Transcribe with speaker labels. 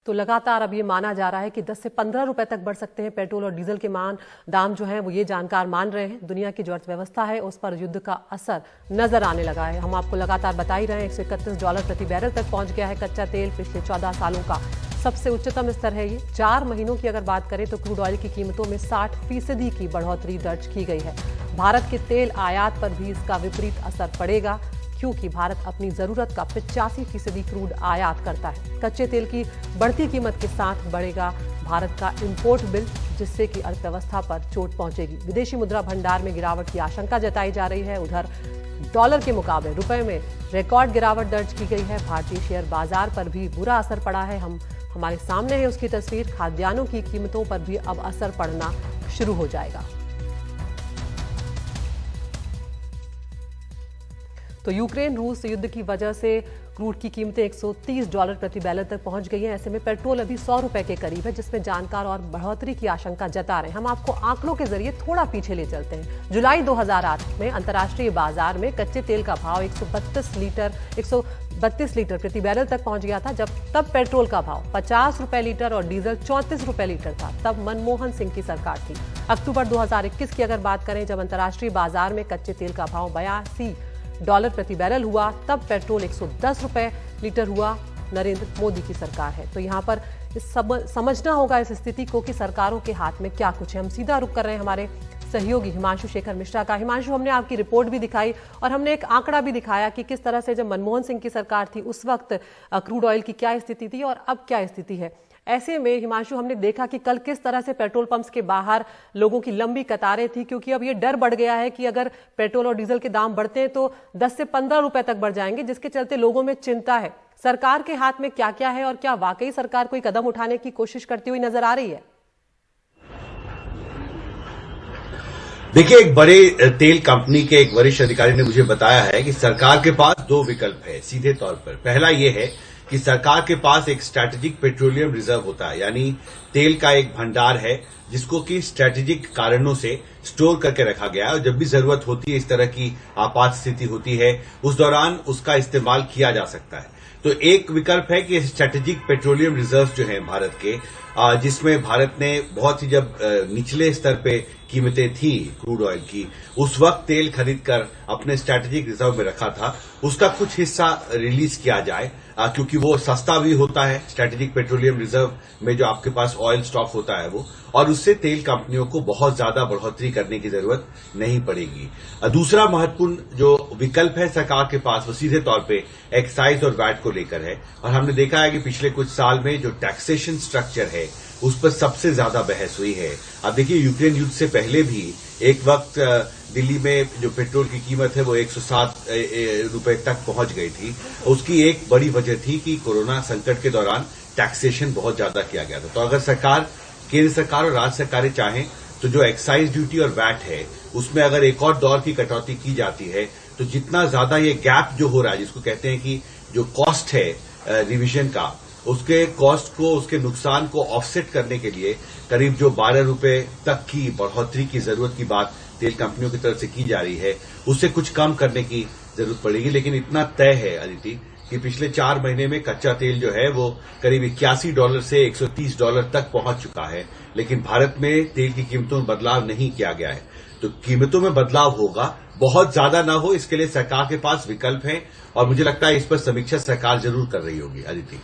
Speaker 1: तो लगातार अब ये माना जा रहा है कि 10 से 15 रुपए तक बढ़ सकते हैं पेट्रोल और डीजल के दाम जो हैं वो ये जानकार मान रहे हैं। दुनिया की जो अर्थव्यवस्था है उस पर युद्ध का असर नजर आने लगा है। हम आपको लगातार बता ही रहे हैं, $131 प्रति बैरल तक पहुंच गया है कच्चा तेल। पिछले 14 सालों का सबसे उच्चतम स्तर है ये। 4 महीनों की अगर बात करें तो क्रूड ऑयल की कीमतों में 60% की बढ़ोतरी दर्ज की गई है। भारत के तेल आयात पर भी इसका विपरीत असर पड़ेगा, क्योंकि भारत अपनी जरूरत का 85% क्रूड आयात करता है। कच्चे तेल की बढ़ती कीमत के साथ बढ़ेगा भारत का इंपोर्ट बिल, जिससे कि अर्थव्यवस्था पर चोट पहुंचेगी। विदेशी मुद्रा भंडार में गिरावट की आशंका जताई जा रही है। उधर डॉलर के मुकाबले रुपए में रिकॉर्ड गिरावट दर्ज की गई है। भारतीय शेयर बाजार पर भी बुरा असर पड़ा है। हमारे सामने है उसकी तस्वीर। खाद्यान्नों की कीमतों पर भी अब असर पड़ना शुरू हो जाएगा। तो यूक्रेन रूस युद्ध की वजह से क्रूड की कीमतें $130 प्रति बैरल तक पहुंच गई हैं। ऐसे में पेट्रोल अभी 100 रुपए के करीब है, जिसमें जानकार और बढ़ोतरी की आशंका जता रहे हैं। हम आपको आंकड़ों के जरिए थोड़ा पीछे ले चलते हैं। जुलाई 2008 में अंतर्राष्ट्रीय बाजार में कच्चे तेल का भाव 132 लीटर प्रति बैरल तक पहुंच गया था। तब पेट्रोल का भाव 50 रुपए लीटर और डीजल 34 रुपए लीटर था। तब मनमोहन सिंह की सरकार थी। अक्टूबर 2021 की अगर बात करें, जब अंतर्राष्ट्रीय बाजार में कच्चे तेल का भाव $82 प्रति बैरल हुआ, तब पेट्रोल 110 रुपए लीटर हुआ। नरेंद्र मोदी की सरकार है। तो यहाँ पर समझना होगा इस स्थिति को कि सरकारों के हाथ में क्या कुछ है। हम सीधा रुख कर रहे हैं हमारे सहयोगी हिमांशु शेखर मिश्रा का। हिमांशु, हमने आपकी रिपोर्ट भी दिखाई और हमने एक आंकड़ा भी दिखाया कि किस तरह से जब मनमोहन सिंह की सरकार थी उस वक्त क्रूड ऑयल की क्या स्थिति थी और अब क्या स्थिति है। ऐसे में हिमांशु, हमने देखा कि कल किस तरह से पेट्रोल पंप्स के बाहर लोगों की लंबी कतारें थी, क्योंकि अब ये डर बढ़ गया है कि अगर पेट्रोल और डीजल के दाम बढ़ते हैं तो 10 से 15 रुपए तक बढ़ जाएंगे, जिसके चलते लोगों में चिंता है। सरकार के हाथ में क्या क्या है और क्या वाकई सरकार कोई कदम उठाने की कोशिश करती हुई नजर आ रही है?
Speaker 2: देखिए, एक बड़े तेल कंपनी के एक वरिष्ठ अधिकारी ने मुझे बताया है कि सरकार के पास 2 विकल्प है सीधे तौर पर। पहला यह है कि सरकार के पास एक स्ट्रैटेजिक पेट्रोलियम रिजर्व होता है, यानी तेल का एक भंडार है जिसको कि स्ट्रैटेजिक कारणों से स्टोर करके रखा गया है और जब भी जरूरत होती है, इस तरह की आपात स्थिति होती है, उस दौरान उसका इस्तेमाल किया जा सकता है। तो एक विकल्प है कि स्ट्रैटेजिक पेट्रोलियम रिजर्व जो है भारत के, जिसमें भारत ने बहुत ही जब निचले स्तर पे कीमतें थी क्रूड ऑयल की, उस वक्त तेल खरीदकर अपने स्ट्रैटेजिक रिजर्व में रखा था, उसका कुछ हिस्सा रिलीज किया जाए, क्योंकि वो सस्ता भी होता है स्ट्रैटेजिक पेट्रोलियम रिजर्व में जो आपके पास ऑयल स्टॉक होता है वो, और उससे तेल कंपनियों को बहुत ज्यादा बढ़ोतरी करने की जरूरत नहीं पड़ेगी। दूसरा महत्वपूर्ण जो विकल्प है सरकार के पास, वो सीधे तौर पे एक्साइज और वैट को लेकर है। और हमने देखा है कि पिछले कुछ साल में जो टैक्सेशन स्ट्रक्चर है उस पर सबसे ज्यादा बहस हुई है। अब देखिए, यूक्रेन युद्ध से पहले भी एक वक्त दिल्ली में जो पेट्रोल की कीमत है वो 107 रुपए तक पहुंच गई थी। उसकी एक बड़ी वजह थी कि कोरोना संकट के दौरान टैक्सेशन बहुत ज्यादा किया गया था। तो अगर केंद्र सरकार और राज्य सरकारें चाहें तो जो एक्साइज ड्यूटी और वैट है उसमें अगर एक और दौर की कटौती की जाती है, तो जितना ज्यादा ये गैप जो हो रहा है, जिसको कहते हैं कि जो कॉस्ट है रिविजन का, उसके कॉस्ट को, उसके नुकसान को ऑफसेट करने के लिए करीब जो 12 रुपए तक की बढ़ोतरी की जरूरत की बात तेल कंपनियों की तरफ से की जा रही है, उससे कुछ कम करने की जरूरत पड़ेगी। लेकिन इतना तय है अदिति कि पिछले 4 महीने में कच्चा तेल जो है वो करीब $81 से $130 तक पहुंच चुका है, लेकिन भारत में तेल की कीमतों में बदलाव नहीं किया गया है। तो कीमतों में बदलाव होगा, बहुत ज्यादा ना हो, इसके लिए सरकार के पास विकल्प है और मुझे लगता है इस पर समीक्षा सरकार जरूर कर रही होगी। अदिति।